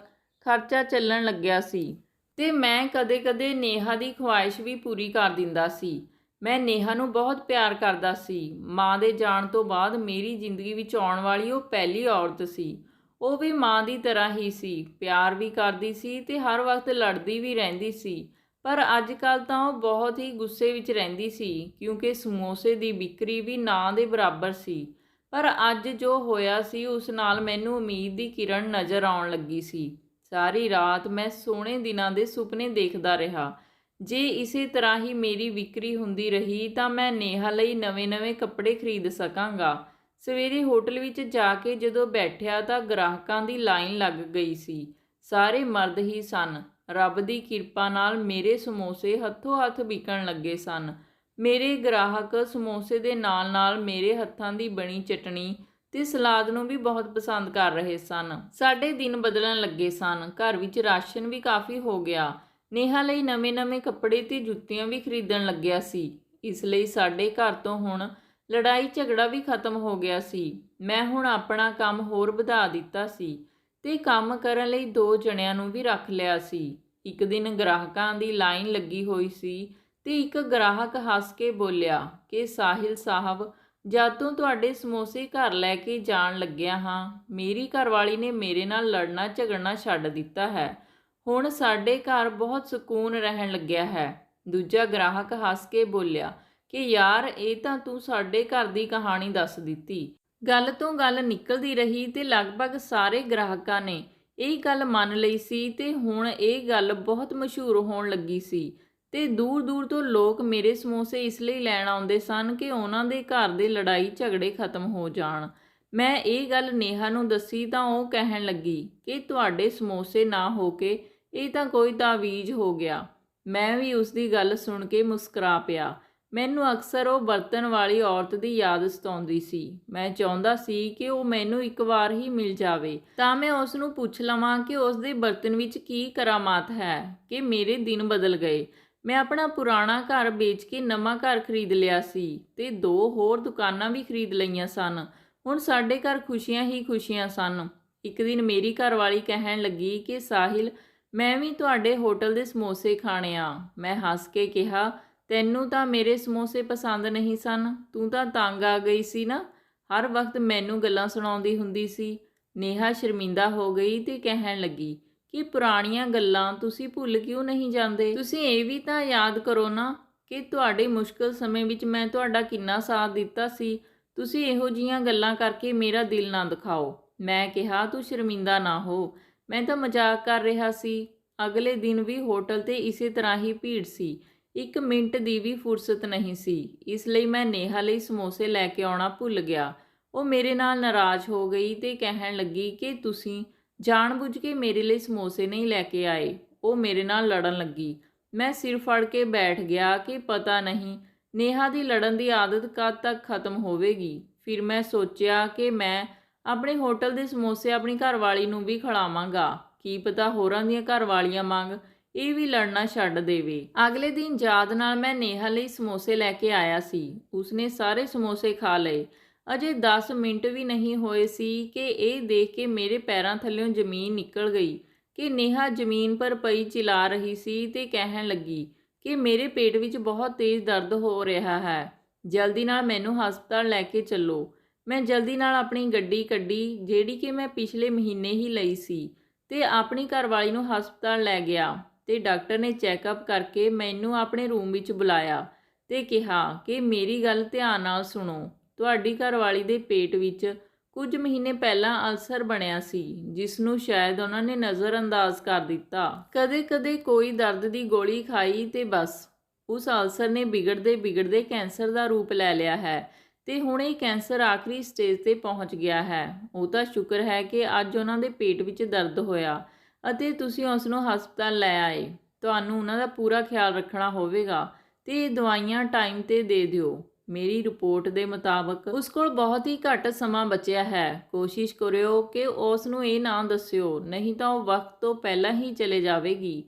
ਖਰਚਾ ਚੱਲਣ ਲੱਗਿਆ ਸੀ ਤੇ ਮੈਂ ਕਦੇ-ਕਦੇ ਨੇਹਾ ਦੀ ਖੁਆਇਸ਼ ਵੀ ਪੂਰੀ ਕਰ ਦਿੰਦਾ ਸੀ। ਮੈਂ ਨੇਹਾ ਨੂੰ ਬਹੁਤ ਪਿਆਰ ਕਰਦਾ ਸੀ। ਮਾਂ ਦੇ ਜਾਣ ਤੋਂ ਬਾਅਦ ਮੇਰੀ ਜ਼ਿੰਦਗੀ ਵਿੱਚ ਆਉਣ ਵਾਲੀ ਉਹ ਪਹਿਲੀ ਔਰਤ ਸੀ। ਉਹ ਵੀ ਮਾਂ ਦੀ ਤਰ੍ਹਾਂ ਹੀ ਸੀ, ਪਿਆਰ ਵੀ ਕਰਦੀ ਸੀ ਤੇ ਹਰ ਵਕਤ ਲੜਦੀ ਵੀ ਰਹਿੰਦੀ ਸੀ। ਪਰ ਅੱਜ ਕੱਲ੍ਹ ਤਾਂ ਉਹ ਬਹੁਤ ਹੀ ਗੁੱਸੇ ਵਿੱਚ ਰਹਿੰਦੀ ਸੀ, ਕਿਉਂਕਿ ਸਮੋਸੇ ਦੀ ਵਿਕਰੀ ਵੀ ਨਾ ਦੇ ਬਰਾਬਰ ਸੀ। ਪਰ ਅੱਜ ਜੋ ਹੋਇਆ ਸੀ ਉਸ ਨਾਲ ਮੈਨੂੰ ਉਮੀਦ ਦੀ ਕਿਰਨ ਨਜ਼ਰ ਆਉਣ ਲੱਗੀ ਸੀ। ਸਾਰੀ ਰਾਤ ਮੈਂ ਸੋਹਣੇ ਦਿਨਾਂ ਦੇ ਸੁਪਨੇ ਦੇਖਦਾ ਰਿਹਾ। ਜੇ ਇਸੇ ਤਰ੍ਹਾਂ ਹੀ ਮੇਰੀ ਵਿਕਰੀ ਹੁੰਦੀ ਰਹੀ ਤਾਂ ਮੈਂ ਨੇਹਾ ਲਈ ਨਵੇਂ-ਨਵੇਂ ਕੱਪੜੇ ਖਰੀਦ ਸਕਾਂਗਾ। ਸਵੇਰੇ ਹੋਟਲ ਵਿੱਚ ਜਾ ਕੇ ਜਦੋਂ ਬੈਠਿਆ ਤਾਂ ਗ੍ਰਾਹਕਾਂ ਦੀ ਲਾਈਨ ਲੱਗ ਗਈ ਸੀ। ਸਾਰੇ ਮਰਦ ਹੀ ਸਨ। ਰੱਬ ਦੀ ਕਿਰਪਾ ਨਾਲ ਮੇਰੇ ਸਮੋਸੇ ਹੱਥੋਂ ਹੱਥ ਵਿਕਣ ਲੱਗੇ ਸਨ। ਮੇਰੇ ਗ੍ਰਾਹਕ ਸਮੋਸੇ ਦੇ ਨਾਲ-ਨਾਲ ਮੇਰੇ ਹੱਥਾਂ ਦੀ ਬਣੀ ਚਟਣੀ ਤੇ ਸਲਾਦ ਨੂੰ ਵੀ ਬਹੁਤ ਪਸੰਦ ਕਰ ਰਹੇ ਸਨ। ਸਾਡੇ ਦਿਨ ਬਦਲਣ ਲੱਗੇ ਸਨ। ਘਰ ਵਿੱਚ ਰਾਸ਼ਨ ਵੀ ਕਾਫੀ ਹੋ ਗਿਆ। ਨੇਹਾ ਲਈ ਨਵੇਂ-ਨਵੇਂ ਕੱਪੜੇ ਤੇ ਜੁੱਤੀਆਂ ਵੀ ਖਰੀਦਣ ਲੱਗਿਆ ਸੀ। ਇਸ ਲਈ ਸਾਡੇ ਘਰ ਤੋਂ ਹੁਣ ਲੜਾਈ ਝਗੜਾ ਵੀ ਖਤਮ ਹੋ ਗਿਆ ਸੀ। ਮੈਂ ਹੁਣ ਆਪਣਾ ਕੰਮ ਹੋਰ ਵਧਾ ਦਿੱਤਾ ਸੀ ਤੇ ਕੰਮ ਕਰਨ ਲਈ 2 ਜਣਿਆਂ ਨੂੰ ਵੀ ਰੱਖ ਲਿਆ ਸੀ। ਇੱਕ ਦਿਨ ਗ੍ਰਾਹਕਾਂ ਦੀ ਲਾਈਨ ਲੱਗੀ ਹੋਈ ਸੀ ਤੇ ਇੱਕ ਗ੍ਰਾਹਕ ਹੱਸ ਕੇ ਬੋਲਿਆ ਕਿ ਸਾਹਿਲ ਸਾਹਿਬ, ਜਦ ਤੋਂ ਤੁਹਾਡੇ ਸਮੋਸੇ ਘਰ ਲੈ ਕੇ ਜਾਣ ਲੱਗਿਆ ਹਾਂ, ਮੇਰੀ ਘਰਵਾਲੀ ਨੇ ਮੇਰੇ ਨਾਲ ਲੜਨਾ ਝਗੜਨਾ ਛੱਡ ਦਿੱਤਾ ਹੈ। ਹੁਣ ਸਾਡੇ ਘਰ ਬਹੁਤ ਸਕੂਨ ਰਹਿਣ ਲੱਗਿਆ ਹੈ। ਦੂਜਾ ਗ੍ਰਾਹਕ ਹੱਸ ਕੇ ਬੋਲਿਆ ਕਿ ਯਾਰ, ਇਹ ਤਾਂ ਤੂੰ ਸਾਡੇ ਘਰ ਦੀ ਕਹਾਣੀ ਦੱਸ ਦਿੱਤੀ। ਗੱਲ ਤੋਂ ਗੱਲ ਨਿਕਲਦੀ ਰਹੀ ਤੇ ਲਗਭਗ ਸਾਰੇ ਗ੍ਰਾਹਕਾਂ ਨੇ ਇਹ ਗੱਲ ਮੰਨ ਲਈ ਸੀ ਤੇ ਹੁਣ ਇਹ ਗੱਲ ਬਹੁਤ ਮਸ਼ਹੂਰ ਹੋਣ ਲੱਗੀ ਸੀ ਤੇ ਦੂਰ-ਦੂਰ ਤੋਂ ਲੋਕ ਮੇਰੇ ਸਮੋਸੇ ਇਸ ਲਈ ਲੈਣ ਆਉਂਦੇ ਸਨ ਕਿ ਉਹਨਾਂ ਦੇ ਘਰ ਦੇ ਲੜਾਈ ਝਗੜੇ ਖਤਮ ਹੋ ਜਾਣ। ਮੈਂ ਇਹ ਗੱਲ ਨੇਹਾ ਨੂੰ ਦੱਸੀ ਤਾਂ ਉਹ ਕਹਿਣ ਲੱਗੀ ਕਿ ਤੁਹਾਡੇ ਸਮੋਸੇ ਨਾ ਹੋ ਕੇ ਇਹ ਤਾਂ ਕੋਈ ਤਾਵੀਜ਼ ਹੋ ਗਿਆ। ਮੈਂ ਵੀ ਉਸ ਦੀ ਗੱਲ ਸੁਣ ਕੇ ਮੁਸਕਰਾ ਪਿਆ। ਮੈਨੂੰ ਅਕਸਰ ਉਹ ਬਰਤਨ ਵਾਲੀ ਔਰਤ ਦੀ ਯਾਦ ਸਤਾਉਂਦੀ ਸੀ। ਮੈਂ ਚਾਹੁੰਦਾ ਸੀ ਕਿ ਉਹ ਮੈਨੂੰ ਇੱਕ ਵਾਰ ਹੀ ਮਿਲ ਜਾਵੇ ਤਾਂ ਮੈਂ ਉਸ ਨੂੰ ਪੁੱਛ ਲਵਾਂ ਕਿ ਉਸ ਦੇ ਬਰਤਨ ਵਿੱਚ ਕੀ ਕਰਾਮਾਤ ਹੈ ਕਿ ਮੇਰੇ ਦਿਨ ਬਦਲ ਗਏ। ਮੈਂ ਆਪਣਾ ਪੁਰਾਣਾ ਘਰ ਵੇਚ ਕੇ ਨਵਾਂ ਘਰ ਖਰੀਦ ਲਿਆ ਸੀ ਤੇ 2 ਹੋਰ ਦੁਕਾਨਾਂ ਵੀ ਖਰੀਦ ਲਈਆਂ ਸਨ। ਹੁਣ ਸਾਡੇ ਘਰ ਖੁਸ਼ੀਆਂ ਹੀ ਖੁਸ਼ੀਆਂ ਸਨ। ਇੱਕ ਦਿਨ ਮੇਰੀ ਘਰਵਾਲੀ ਕਹਿਣ ਲੱਗੀ ਕਿ ਸਾਹਿਲ, ਮੈਂ ਵੀ ਤੁਹਾਡੇ ਹੋਟਲ ਦੇ ਸਮੋਸੇ ਖਾਣੇ ਆ। ਮੈਂ ਹੱਸ ਕੇ ਕਿਹਾ, ਤੈਨੂੰ ਤਾਂ ਮੇਰੇ ਸਮੋਸੇ ਪਸੰਦ ਨਹੀਂ ਸਨ, ਤੂੰ ਤਾਂ ਤੰਗ ਆ ਗਈ ਸੀ ਨਾ, ਹਰ ਵਕਤ ਮੈਨੂੰ ਗੱਲਾਂ ਸੁਣਾਉਂਦੀ ਹੁੰਦੀ ਸੀ। ਨੇਹਾ ਸ਼ਰਮਿੰਦਾ ਹੋ ਗਈ ਤੇ ਕਹਿਣ ਲੱਗੀ ਕਿ ਪੁਰਾਣੀਆਂ ਗੱਲਾਂ ਤੁਸੀਂ ਭੁੱਲ ਕਿਉਂ ਨਹੀਂ ਜਾਂਦੇ? ਤੁਸੀਂ ਇਹ ਵੀ ਤਾਂ ਯਾਦ ਕਰੋ ਨਾ ਕਿ ਤੁਹਾਡੇ ਮੁਸ਼ਕਲ ਸਮੇਂ ਵਿੱਚ ਮੈਂ ਤੁਹਾਡਾ ਕਿੰਨਾ ਸਾਥ ਦਿੱਤਾ ਸੀ। ਤੁਸੀਂ ਇਹੋ ਜਿਹੀਆਂ ਗੱਲਾਂ ਕਰਕੇ ਮੇਰਾ ਦਿਲ ਨਾ ਦੁਖਾਓ। ਮੈਂ ਕਿਹਾ, ਤੂੰ ਸ਼ਰਮਿੰਦਾ ਨਾ ਹੋ, ਮੈਂ ਤਾਂ ਮਜ਼ਾਕ ਕਰ ਰਿਹਾ ਸੀ। ਅਗਲੇ ਦਿਨ ਵੀ ਹੋਟਲ 'ਤੇ ਇਸੇ ਤਰ੍ਹਾਂ ਹੀ ਭੀੜ ਸੀ, 1 ਮਿੰਟ ਦੀ ਵੀ ਫੁਰਸਤ ਨਹੀਂ ਸੀ। ਇਸ ਲਈ ਮੈਂ ਨੇਹਾ ਲਈ ਸਮੋਸੇ ਲੈ ਕੇ ਆਉਣਾ ਭੁੱਲ ਗਿਆ। ਉਹ ਮੇਰੇ ਨਾਲ ਨਾਰਾਜ਼ ਹੋ ਗਈ ਤੇ ਕਹਿਣ ਲੱਗੀ ਕਿ ਤੁਸੀਂ ਜਾਣਬੁੱਝ ਕੇ ਮੇਰੇ ਲਈ ਸਮੋਸੇ ਨਹੀਂ ਲੈ ਕੇ ਆਏ। ਉਹ ਮੇਰੇ ਨਾਲ ਲੜਨ ਲੱਗੀ। ਮੈਂ ਸਿਰ ਫੜ ਕੇ ਬੈਠ ਗਿਆ ਕਿ ਪਤਾ ਨਹੀਂ ਨੇਹਾ ਦੀ ਲੜਨ ਦੀ ਆਦਤ ਕਦ ਤੱਕ ਖਤਮ ਹੋਵੇਗੀ। ਫਿਰ ਮੈਂ ਸੋਚਿਆ ਕਿ ਮੈਂ ਆਪਣੇ ਹੋਟਲ ਦੇ ਸਮੋਸੇ ਆਪਣੀ ਘਰਵਾਲੀ ਨੂੰ ਵੀ ਖਿਲਾਵਾਂਗਾ। ਕੀ ਪਤਾ ਹੋਰਾਂ ਦੀਆਂ ਘਰਵਾਲੀਆਂ ਵਾਂਗ ਇਹ ਵੀ ਲੜਨਾ ਛੱਡ ਦੇਵੇ। ਅਗਲੇ ਦਿਨ ਯਾਦ ਨਾਲ ਮੈਂ ਨੇਹਾ ਲਈ ਸਮੋਸੇ ਲੈ ਕੇ ਆਇਆ ਸੀ। ਉਸਨੇ ਸਾਰੇ ਸਮੋਸੇ ਖਾ ਲਏ। ਅਜੇ 10 ਮਿੰਟ ਵੀ ਨਹੀਂ ਹੋਏ ਸੀ ਕਿ ਇਹ ਦੇਖ ਕੇ ਮੇਰੇ ਪੈਰਾਂ ਥੱਲਿਓਂ ਜ਼ਮੀਨ ਨਿਕਲ ਗਈ ਕਿ ਨੇਹਾ ਜ਼ਮੀਨ ਪਰ ਪਈ ਚਿਲਾ ਰਹੀ ਸੀ ਤੇ ਕਹਿਣ ਲੱਗੀ ਕਿ ਮੇਰੇ ਪੇਟ ਵਿੱਚ ਬਹੁਤ ਤੇਜ਼ ਦਰਦ ਹੋ ਰਿਹਾ ਹੈ, ਜਲਦੀ ਨਾਲ ਮੈਨੂੰ ਹਸਪਤਾਲ ਲੈ ਕੇ ਚੱਲੋ। ਮੈਂ ਜਲਦੀ ਨਾਲ ਆਪਣੀ ਗੱਡੀ ਕੱਢੀ, ਜਿਹੜੀ ਕਿ ਮੈਂ ਪਿਛਲੇ ਮਹੀਨੇ ਹੀ ਲਈ ਸੀ, ਤੇ ਆਪਣੀ ਘਰਵਾਲੀ ਨੂੰ ਹਸਪਤਾਲ ਲੈ ਗਿਆ ਤੇ ਡਾਕਟਰ ਨੇ ਚੈੱਕਅਪ ਕਰਕੇ ਮੈਨੂੰ ਆਪਣੇ ਰੂਮ ਵਿੱਚ ਬੁਲਾਇਆ ਤੇ ਕਿਹਾ ਕਿ ਮੇਰੀ ਗੱਲ ਧਿਆਨ ਨਾਲ ਸੁਣੋ। ਤੁਹਾਡੀ ਘਰਵਾਲੀ ਦੇ ਪੇਟ ਵਿੱਚ ਕੁਝ ਮਹੀਨੇ ਪਹਿਲਾਂ ਅਲਸਰ ਬਣਿਆ ਸੀ, ਜਿਸ ਨੂੰ ਸ਼ਾਇਦ ਉਹਨਾਂ ਨੇ ਨਜ਼ਰਅੰਦਾਜ਼ ਕਰ ਦਿੱਤਾ। ਕਦੇ-ਕਦੇ ਕੋਈ ਦਰਦ ਦੀ ਗੋਲੀ ਖਾਈ ਤੇ ਬਸ ਉਸ ਅਲਸਰ ਨੇ ਬਿਗੜਦੇ ਕੈਂਸਰ ਦਾ ਰੂਪ ਲੈ ਲਿਆ ਹੈ ਤੇ ਹੁਣ ਇਹ ਕੈਂਸਰ ਆਖਰੀ ਸਟੇਜ ਤੇ ਪਹੁੰਚ ਗਿਆ ਹੈ। ਉਹ ਤਾਂ ਸ਼ੁਕਰ ਹੈ ਕਿ ਅੱਜ ਉਹਨਾਂ ਦੇ ਪੇਟ ਵਿੱਚ ਦਰਦ ਹੋਇਆ ਅਤੇ ਤੁਸੀਂ ਉਸ ਨੂੰ ਹਸਪਤਾਲ ਲੈ ਆਏ। ਤੁਹਾਨੂੰ ਉਹਨਾਂ ਦਾ ਪੂਰਾ ਖਿਆਲ ਰੱਖਣਾ ਹੋਵੇਗਾ ਤੇ ਦਵਾਈਆਂ ਟਾਈਮ ਤੇ ਦੇ ਦਿਓ। ਮੇਰੀ ਰਿਪੋਰਟ ਦੇ ਮੁਤਾਬਕ ਉਸ ਕੋਲ ਬਹੁਤ ਹੀ ਘੱਟ ਸਮਾਂ ਬਚਿਆ ਹੈ। ਕੋਸ਼ਿਸ਼ ਕਰਿਓ ਕਿ ਉਸ ਨੂੰ ਇਹ ਨਾ ਦੱਸਿਓ, ਨਹੀਂ ਤਾਂ ਉਹ ਵਕਤ ਤੋਂ ਪਹਿਲਾਂ ਹੀ ਚਲੇ ਜਾਵੇਗੀ।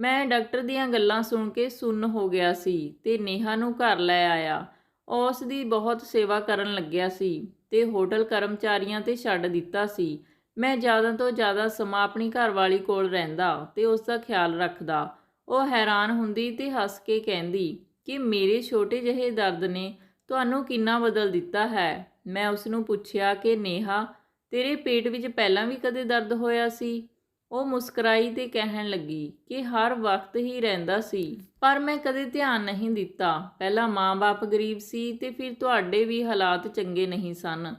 ਮੈਂ ਡਾਕਟਰ ਦੀਆਂ ਗੱਲਾਂ ਸੁਣ ਕੇ ਸੁੰਨ ਹੋ ਗਿਆ ਸੀ ਤੇ ਨੇਹਾ ਨੂੰ ਘਰ ਲੈ ਆਇਆ। ਉਸ ਦੀ ਬਹੁਤ ਸੇਵਾ ਕਰਨ ਲੱਗਿਆ ਸੀ ਤੇ ਹੋਟਲ ਕਰਮਚਾਰੀਆਂ ਤੇ ਛੱਡ ਦਿੱਤਾ ਸੀ। ਮੈਂ ਜ਼ਿਆਦਾ ਤੋਂ ਜ਼ਿਆਦਾ ਸਮਾਂ ਆਪਣੀ ਘਰਵਾਲੀ ਕੋਲ ਰਹਿੰਦਾ ਤੇ ਉਸ ਦਾ ਖਿਆਲ ਰੱਖਦਾ। ਉਹ ਹੈਰਾਨ ਹੁੰਦੀ ਤੇ ਹੱਸ ਕੇ ਕਹਿੰਦੀ ਕਿ ਮੇਰੇ ਛੋਟੇ ਜਿਹੇ ਦਰਦ ਨੇ ਤੁਹਾਨੂੰ ਕਿੰਨਾ ਬਦਲ ਦਿੱਤਾ ਹੈ। ਮੈਂ ਉਸ ਨੂੰ ਪੁੱਛਿਆ ਕਿ ਨੇਹਾ, ਤੇਰੇ ਪੇਟ ਵਿੱਚ ਪਹਿਲਾਂ ਵੀ ਕਦੇ ਦਰਦ ਹੋਇਆ ਸੀ? ਉਹ ਮੁਸਕਰਾਈ ਤੇ ਕਹਿਣ ਲੱਗੀ ਕਿ ਹਰ ਵਕਤ ਹੀ ਰਹਿੰਦਾ ਸੀ, ਪਰ ਮੈਂ ਕਦੇ ਧਿਆਨ ਨਹੀਂ ਦਿੱਤਾ। ਪਹਿਲਾਂ ਮਾਂ-ਬਾਪ ਗਰੀਬ ਸੀ ਤੇ ਫਿਰ ਤੁਹਾਡੇ ਵੀ ਹਾਲਾਤ ਚੰਗੇ ਨਹੀਂ ਸਨ।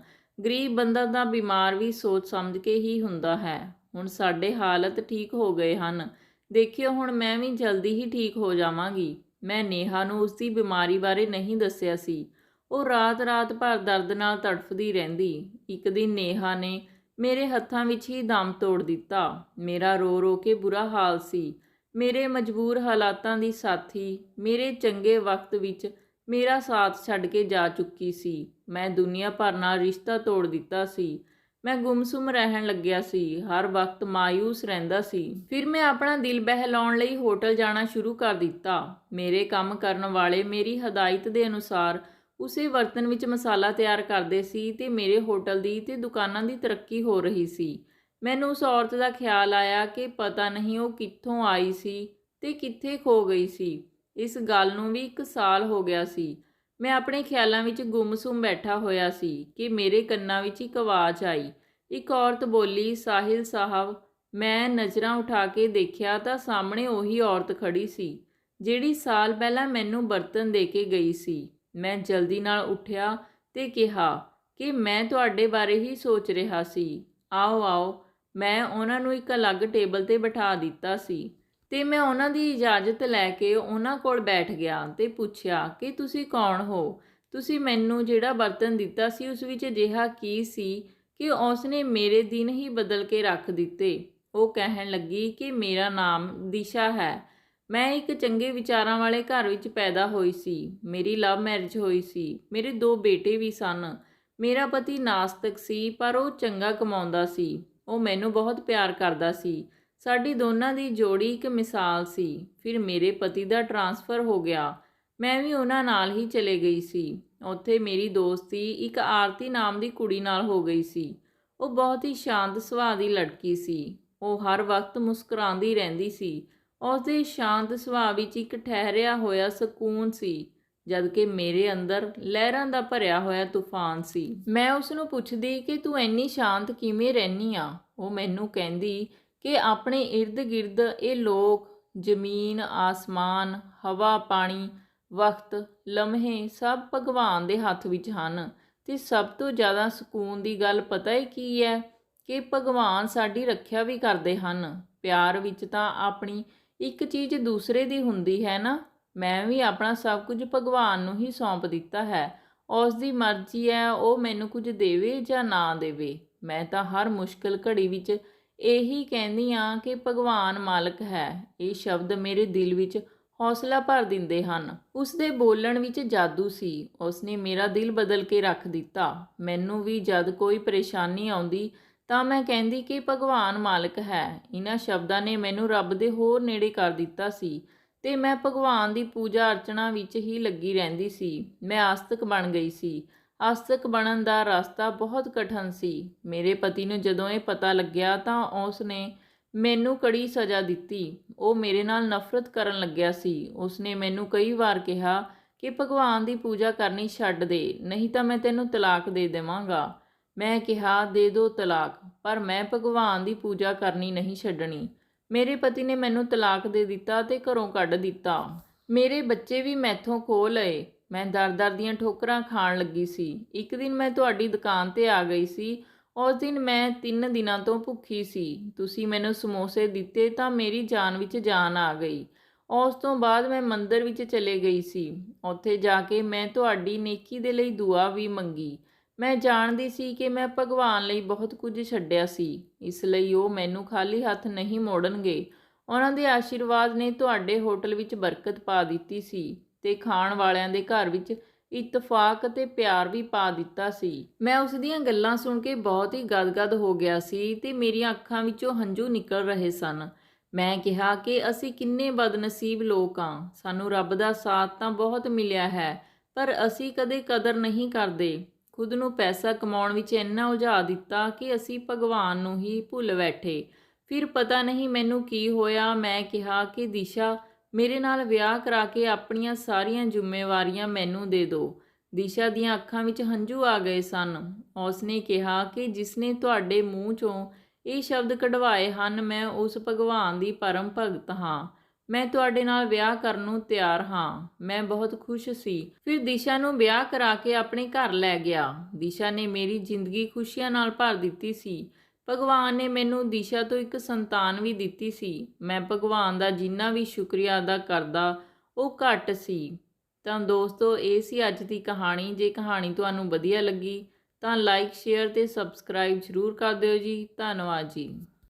ਗਰੀਬ ਬੰਦਾ ਤਾਂ ਬਿਮਾਰ ਵੀ ਸੋਚ ਸਮਝ ਕੇ ਹੀ ਹੁੰਦਾ ਹੈ। ਹੁਣ ਸਾਡੇ ਹਾਲਤ ਠੀਕ ਹੋ ਗਏ ਹਨ। ਦੇਖਿਓ, ਹੁਣ ਮੈਂ ਵੀ ਜਲਦੀ ਹੀ ਠੀਕ ਹੋ ਜਾਵਾਂਗੀ। ਮੈਂ ਨੇਹਾ ਨੂੰ ਉਸਦੀ ਬਿਮਾਰੀ ਬਾਰੇ ਨਹੀਂ ਦੱਸਿਆ ਸੀ। ਉਹ ਰਾਤ-ਰਾਤ ਭਰ ਦਰਦ ਨਾਲ ਤੜਫਦੀ ਰਹਿੰਦੀ। ਇੱਕ ਦਿਨ ਨੇਹਾ ਨੇ ਮੇਰੇ ਹੱਥਾਂ ਵਿੱਚ ਹੀ ਦਮ ਤੋੜ ਦਿੱਤਾ। ਮੇਰਾ ਰੋ-ਰੋ ਕੇ ਬੁਰਾ ਹਾਲ ਸੀ। ਮੇਰੇ ਮਜਬੂਰ ਹਾਲਾਤਾਂ ਦੀ ਸਾਥੀ ਮੇਰੇ ਚੰਗੇ ਵਕਤ ਵਿੱਚ ਮੇਰਾ ਸਾਥ ਛੱਡ ਕੇ ਜਾ ਚੁੱਕੀ ਸੀ। ਮੈਂ ਦੁਨੀਆ ਭਰ ਨਾਲ ਰਿਸ਼ਤਾ ਤੋੜ ਦਿੱਤਾ ਸੀ। ਮੈਂ ਗੁੰਮਸੁੰਮ ਰਹਿਣ ਲੱਗਿਆ ਸੀ, ਹਰ ਵਕਤ ਮਾਯੂਸ ਰਹਿੰਦਾ ਸੀ। ਫਿਰ ਮੈਂ ਆਪਣਾ ਦਿਲ ਬਹਿਲਾਉਣ ਲਈ ਹੋਟਲ ਜਾਣਾ ਸ਼ੁਰੂ ਕਰ ਦਿੱਤਾ। ਮੇਰੇ ਕੰਮ ਕਰਨ ਵਾਲੇ ਮੇਰੀ ਹਦਾਇਤ ਦੇ ਅਨੁਸਾਰ ਉਸੇ ਬਰਤਨ ਵਿੱਚ ਮਸਾਲਾ ਤਿਆਰ ਕਰਦੇ ਸੀ ਤੇ ਮੇਰੇ ਹੋਟਲ ਦੀ ਤੇ ਦੁਕਾਨਾਂ ਦੀ ਤਰੱਕੀ ਹੋ ਰਹੀ ਸੀ। ਮੈਨੂੰ ਉਸ ਔਰਤ ਦਾ ਖਿਆਲ ਆਇਆ ਕਿ ਪਤਾ ਨਹੀਂ ਉਹ ਕਿੱਥੋਂ ਆਈ ਸੀ ਤੇ ਕਿੱਥੇ ਖੋ ਗਈ ਸੀ। ਇਸ ਗੱਲ ਨੂੰ ਵੀ 1 ਸਾਲ ਹੋ ਗਿਆ ਸੀ। ਮੈਂ ਆਪਣੇ ਖਿਆਲਾਂ ਵਿੱਚ ਗੁੰਮਸੁੰਮ ਬੈਠਾ ਹੋਇਆ ਸੀ ਕਿ ਮੇਰੇ ਕੰਨਾਂ ਵਿੱਚ ਇੱਕ ਆਵਾਜ਼ ਆਈ। ਇੱਕ ਔਰਤ ਬੋਲੀ, ਸਾਹਿਲ ਸਾਹਿਬ। ਮੈਂ ਨਜ਼ਰਾਂ ਉਠਾ ਕੇ ਦੇਖਿਆ ਤਾਂ ਸਾਹਮਣੇ ਉਹੀ ਔਰਤ ਖੜੀ ਸੀ ਜਿਹੜੀ ਸਾਲ ਪਹਿਲਾਂ ਮੈਨੂੰ ਬਰਤਨ ਦੇ ਕੇ ਗਈ ਸੀ। ਮੈਂ ਜਲਦੀ ਨਾਲ ਉੱਠਿਆ ਤੇ ਕਿਹਾ ਕਿ ਮੈਂ ਤੁਹਾਡੇ ਬਾਰੇ ਹੀ ਸੋਚ ਰਿਹਾ ਸੀ। ਆਓ ਆਓ। ਮੈਂ ਉਹਨਾਂ ਨੂੰ ਇੱਕ ਅਲੱਗ ਟੇਬਲ 'ਤੇ ਬਿਠਾ ਦਿੱਤਾ ਸੀ ਤੇ ਮੈਂ ਉਹਨਾਂ ਦੀ ਇਜਾਜ਼ਤ ਲੈ ਕੇ ਉਹਨਾਂ ਕੋਲ ਬੈਠ ਗਿਆ ਤੇ ਪੁੱਛਿਆ ਕਿ ਤੁਸੀਂ ਕੌਣ ਹੋ? ਤੁਸੀਂ ਮੈਨੂੰ ਜਿਹੜਾ ਬਰਤਨ ਦਿੱਤਾ ਸੀ ਉਸ ਵਿੱਚ ਅਜਿਹਾ ਕੀ ਸੀ ਕਿ ਉਸ ਨੇ ਮੇਰੇ ਦਿਨ ਹੀ ਬਦਲ ਕੇ ਰੱਖ ਦਿੱਤੇ? ਉਹ ਕਹਿਣ ਲੱਗੀ ਕਿ ਮੇਰਾ ਨਾਮ ਦਿਸ਼ਾ ਹੈ। ਮੈਂ ਇੱਕ ਚੰਗੇ ਵਿਚਾਰਾਂ ਵਾਲੇ ਘਰ ਵਿੱਚ ਪੈਦਾ ਹੋਈ ਸੀ। ਮੇਰੀ ਲਵ ਮੈਰਿਜ ਹੋਈ ਸੀ। ਮੇਰੇ 2 ਬੇਟੇ ਵੀ ਸਨ। ਮੇਰਾ ਪਤੀ ਨਾਸਤਕ ਸੀ, ਪਰ ਉਹ ਚੰਗਾ ਕਮਾਉਂਦਾ ਸੀ। ਉਹ ਮੈਨੂੰ ਬਹੁਤ ਪਿਆਰ ਕਰਦਾ ਸੀ। ਸਾਡੀ ਦੋਨਾਂ ਦੀ ਜੋੜੀ ਇੱਕ ਮਿਸਾਲ ਸੀ। ਫਿਰ ਮੇਰੇ ਪਤੀ ਦਾ ਟਰਾਂਸਫਰ ਹੋ ਗਿਆ। ਮੈਂ ਵੀ ਉਹਨਾਂ ਨਾਲ ਹੀ ਚਲੇ ਗਈ ਸੀ। ਉੱਥੇ ਮੇਰੀ ਦੋਸਤੀ ਇੱਕ ਆਰਤੀ ਨਾਮ ਦੀ ਕੁੜੀ ਨਾਲ ਹੋ ਗਈ ਸੀ। ਉਹ ਬਹੁਤ ਹੀ ਸ਼ਾਂਤ ਸੁਭਾਅ ਦੀ ਲੜਕੀ ਸੀ। ਉਹ ਹਰ ਵਕਤ ਮੁਸਕਰਾਉਂਦੀ ਰਹਿੰਦੀ ਸੀ। ਉਸ ਦੇ ਸ਼ਾਂਤ ਸੁਭਾਅ ਵਿੱਚ ਇੱਕ ਠਹਿਰਿਆ ਹੋਇਆ ਸਕੂਨ ਸੀ, ਜਦਕਿ ਮੇਰੇ ਅੰਦਰ ਲਹਿਰਾਂ ਦਾ ਭਰਿਆ ਹੋਇਆ ਤੂਫਾਨ ਸੀ। ਮੈਂ ਉਸ ਨੂੰ ਪੁੱਛਦੀ ਕਿ ਤੂੰ ਇੰਨੀ ਸ਼ਾਂਤ ਕਿਵੇਂ ਰਹਿੰਦੀ ਆ। ਉਹ ਮੈਨੂੰ ਕਹਿੰਦੀ ਕਿ ਆਪਣੇ ਇਰਦ ਗਿਰਦ ਇਹ ਲੋਕ, ਜ਼ਮੀਨ, ਆਸਮਾਨ, ਹਵਾ, ਪਾਣੀ, ਵਕਤ, ਲਮਹੇ ਸਭ ਭਗਵਾਨ ਦੇ ਹੱਥ ਵਿੱਚ ਹਨ। ਤੇ ਸਭ ਤੋਂ ਜ਼ਿਆਦਾ ਸਕੂਨ ਦੀ ਗੱਲ ਪਤਾ ਹੈ ਕੀ ਹੈ? ਕਿ ਭਗਵਾਨ ਸਾਡੀ ਰੱਖਿਆ ਵੀ ਕਰਦੇ ਹਨ। ਪਿਆਰ ਵਿੱਚ ਤਾਂ ਆਪਣੀ ਇੱਕ ਚੀਜ਼ ਦੂਸਰੇ ਦੀ ਹੁੰਦੀ ਹੈ ਨਾ। ਮੈਂ ਵੀ ਆਪਣਾ ਸਭ ਕੁਝ ਭਗਵਾਨ ਨੂੰ ਹੀ ਸੌਂਪ ਦਿੱਤਾ ਹੈ। ਉਸ ਦੀ ਮਰਜ਼ੀ ਹੈ ਉਹ ਮੈਨੂੰ ਕੁਝ ਦੇਵੇ ਜਾਂ ਨਾ ਦੇਵੇ। ਮੈਂ ਤਾਂ ਹਰ ਮੁਸ਼ਕਿਲ ਘੜੀ ਵਿੱਚ ਇਹੀ ਕਹਿੰਦੀ ਹਾਂ ਕਿ ਭਗਵਾਨ ਮਾਲਕ ਹੈ। ਇਹ ਸ਼ਬਦ ਮੇਰੇ ਦਿਲ ਵਿੱਚ ਹੌਸਲਾ ਭਰ ਦਿੰਦੇ ਹਨ। ਉਸ ਦੇ ਬੋਲਣ ਵਿੱਚ ਜਾਦੂ ਸੀ। ਉਸ ਨੇ ਮੇਰਾ ਦਿਲ ਬਦਲ ਕੇ ਰੱਖ ਦਿੱਤਾ। ਮੈਨੂੰ ਵੀ ਜਦ ਕੋਈ ਪਰੇਸ਼ਾਨੀ ਆਉਂਦੀ ਤਾਂ ਮੈਂ ਕਹਿੰਦੀ ਕਿ ਭਗਵਾਨ ਮਾਲਕ ਹੈ। ਇਹਨਾਂ ਸ਼ਬਦਾਂ ਨੇ ਮੈਨੂੰ ਰੱਬ ਦੇ ਹੋਰ ਨੇੜੇ ਕਰ ਦਿੱਤਾ ਸੀ ਤੇ ਮੈਂ ਭਗਵਾਨ ਦੀ ਪੂਜਾ ਅਰਚਨਾ ਵਿੱਚ ਹੀ ਲੱਗੀ ਰਹਿੰਦੀ ਸੀ। ਮੈਂ ਆਸਤਕ ਬਣ ਗਈ ਸੀ। ਆਸਤਕ ਬਣਨ ਦਾ ਰਸਤਾ ਬਹੁਤ ਕਠਿਨ ਸੀ। ਮੇਰੇ ਪਤੀ ਨੂੰ ਜਦੋਂ ਇਹ ਪਤਾ ਲੱਗਿਆ ਤਾਂ ਉਸ ਨੇ ਮੈਨੂੰ ਕੜੀ ਸਜ਼ਾ ਦਿੱਤੀ। ਉਹ ਮੇਰੇ ਨਾਲ ਨਫ਼ਰਤ ਕਰਨ ਲੱਗਿਆ ਸੀ। ਉਸ ਨੇ ਮੈਨੂੰ ਕਈ ਵਾਰ ਕਿਹਾ ਕਿ ਭਗਵਾਨ ਦੀ ਪੂਜਾ ਕਰਨੀ ਛੱਡ ਦੇ, ਨਹੀਂ ਤਾਂ ਮੈਂ ਤੈਨੂੰ ਤਲਾਕ ਦੇ ਦੇਵਾਂਗਾ। ਮੈਂ ਕਿਹਾ ਦੇ ਦਿਓ ਤਲਾਕ, ਪਰ ਮੈਂ ਭਗਵਾਨ ਦੀ ਪੂਜਾ ਕਰਨੀ ਨਹੀਂ ਛੱਡਣੀ। ਮੇਰੇ ਪਤੀ ਨੇ ਮੈਨੂੰ ਤਲਾਕ ਦੇ ਦਿੱਤਾ ਤੇ ਘਰੋਂ ਕੱਢ ਦਿੱਤਾ। ਮੇਰੇ ਬੱਚੇ ਵੀ ਮੈਥੋਂ ਖੋਹ ਲਏ। ਮੈਂ ਦਰ-ਦਰ ਦੀਆਂ ਠੋਕਰਾਂ ਖਾਣ ਲੱਗੀ ਸੀ। ਇੱਕ ਦਿਨ ਮੈਂ ਤੁਹਾਡੀ ਦੁਕਾਨ 'ਤੇ ਆ ਗਈ ਸੀ। ਉਸ ਦਿਨ ਮੈਂ 3 ਦਿਨਾਂ ਤੋਂ ਭੁੱਖੀ ਸੀ। ਤੁਸੀਂ ਮੈਨੂੰ ਸਮੋਸੇ ਦਿੱਤੇ ਤਾਂ ਮੇਰੀ ਜਾਨ ਵਿੱਚ ਜਾਨ ਆ ਗਈ। ਉਸ ਤੋਂ ਬਾਅਦ ਮੈਂ ਮੰਦਿਰ ਵਿੱਚ ਚਲੇ ਗਈ ਸੀ। ਉੱਥੇ ਜਾ ਕੇ ਮੈਂ ਤੁਹਾਡੀ ਨੇਕੀ ਦੇ ਲਈ ਦੁਆ ਵੀ ਮੰਗੀ। ਮੈਂ ਜਾਣਦੀ ਸੀ ਕਿ ਮੈਂ ਭਗਵਾਨ ਲਈ ਬਹੁਤ ਕੁਝ ਛੱਡਿਆ ਸੀ, ਇਸ ਲਈ ਉਹ ਮੈਨੂੰ ਖਾਲੀ ਹੱਥ ਨਹੀਂ ਮੋੜਨਗੇ। ਉਹਨਾਂ ਦੇ ਆਸ਼ੀਰਵਾਦ ਨੇ ਤੁਹਾਡੇ ਹੋਟਲ ਵਿੱਚ ਬਰਕਤ ਪਾ ਦਿੱਤੀ ਸੀ ਤੇ ਖਾਣ ਵਾਲਿਆਂ ਦੇ ਘਰ ਵਿੱਚ ਇਤਫਾਕ ਅਤੇ ਪਿਆਰ ਵੀ ਪਾ ਦਿੱਤਾ ਸੀ। ਮੈਂ ਉਸ ਦੀਆਂ ਗੱਲਾਂ ਸੁਣ ਕੇ ਬਹੁਤ ਹੀ ਗਦਗਦ ਹੋ ਗਿਆ ਸੀ ਤੇ ਮੇਰੀਆਂ ਅੱਖਾਂ ਵਿੱਚੋਂ ਹੰਝੂ ਨਿਕਲ ਰਹੇ ਸਨ। ਮੈਂ ਕਿਹਾ ਕਿ ਅਸੀਂ ਕਿੰਨੇ ਬਦਨਸੀਬ ਲੋਕ ਹਾਂ। ਸਾਨੂੰ ਰੱਬ ਦਾ ਸਾਥ ਤਾਂ ਬਹੁਤ ਮਿਲਿਆ ਹੈ, ਪਰ ਅਸੀਂ ਕਦੇ ਕਦਰ ਨਹੀਂ ਕਰਦੇ। ਖੁਦ ਨੂੰ ਪੈਸਾ ਕਮਾਉਣ ਵਿੱਚ ਇੰਨਾ ਉਲਝਾ ਦਿੱਤਾ ਕਿ ਅਸੀਂ ਭਗਵਾਨ ਨੂੰ ਹੀ ਭੁੱਲ ਬੈਠੇ। ਫਿਰ ਪਤਾ ਨਹੀਂ ਮੈਨੂੰ ਕੀ ਹੋਇਆ। ਮੈਂ ਕਿਹਾ ਕਿ ਦਿਸ਼ਾ, ਮੇਰੇ ਨਾਲ ਵਿਆਹ ਕਰਾ ਕੇ ਆਪਣੀਆਂ ਸਾਰੀਆਂ ਜ਼ਿੰਮੇਵਾਰੀਆਂ ਮੈਨੂੰ ਦੇ ਦਿਓ। ਦਿਸ਼ਾ ਦੀਆਂ ਅੱਖਾਂ ਵਿੱਚ ਹੰਝੂ ਆ ਗਏ ਸਨ। ਉਸ ਨੇ ਕਿਹਾ ਕਿ ਜਿਸਨੇ ਤੁਹਾਡੇ ਮੂੰਹ 'ਚੋਂ ਇਹ ਸ਼ਬਦ ਕਢਵਾਏ ਹਨ, ਮੈਂ ਉਸ ਭਗਵਾਨ ਦੀ ਪਰਮ ਭਗਤ ਹਾਂ। ਮੈਂ ਤੁਹਾਡੇ ਨਾਲ ਵਿਆਹ ਕਰਨ ਨੂੰ ਤਿਆਰ ਹਾਂ। ਮੈਂ ਬਹੁਤ ਖੁਸ਼ ਸੀ। ਫਿਰ ਦਿਸ਼ਾ ਨੂੰ ਵਿਆਹ ਕਰਾ ਕੇ ਆਪਣੇ ਘਰ ਲੈ ਗਿਆ। ਦਿਸ਼ਾ ਨੇ ਮੇਰੀ ਜ਼ਿੰਦਗੀ ਖੁਸ਼ੀਆਂ ਨਾਲ ਭਰ ਦਿੱਤੀ ਸੀ। ਭਗਵਾਨ ਨੇ ਮੈਨੂੰ ਦਿਸ਼ਾ ਤੋਂ ਇੱਕ ਸੰਤਾਨ ਵੀ ਦਿੱਤੀ ਸੀ। ਮੈਂ ਭਗਵਾਨ ਦਾ ਜਿੰਨਾ ਵੀ ਸ਼ੁਕਰੀਆ ਅਦਾ ਕਰਦਾ ਉਹ ਘੱਟ ਸੀ। ਤਾਂ ਦੋਸਤੋ, ਇਹ ਸੀ ਅੱਜ ਦੀ ਕਹਾਣੀ। ਜੇ ਕਹਾਣੀ ਤੁਹਾਨੂੰ ਵਧੀਆ ਲੱਗੀ ਤਾਂ ਲਾਈਕ, ਸ਼ੇਅਰ ਤੇ ਸਬਸਕ੍ਰਾਈਬ ਜ਼ਰੂਰ ਕਰ ਦਿਓ ਜੀ। ਧੰਨਵਾਦ ਜੀ।